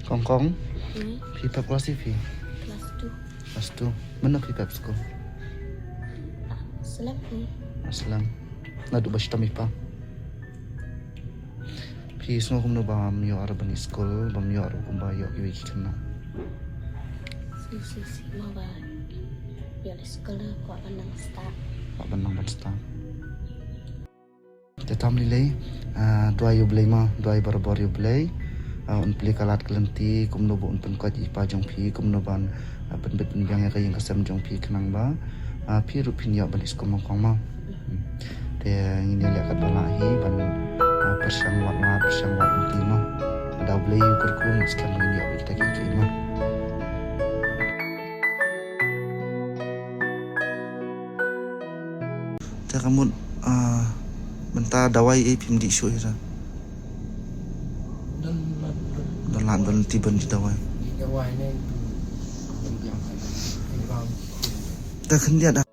Kong Pipap kelas TV Kelas 2. Kelas tu Mana pipap sekolah Selam ni. Aslam Nadu basta mi pa Pi semua kumno bam yo araban school bam yo aru kumba yo kiwi kikna Si mau ba. Biar sekolah kau pandang start. Pak benang basta Tetam nilai dua yo blai ma dua barbar yo blai un pli kalat kelenti kumno bo un pen kaji pa jong pi kumno ban pen bet yang ka yang kasam jong pi kenang ba pi ru pin yo ban school mong kong ma te ngini lihat kat balahi ban persang wat ultima ada blai yo kurkun sekarang ini yo kita kiki ma te kamu benta dawai pim di show ira dan lan berhenti di dawai tak kendia dah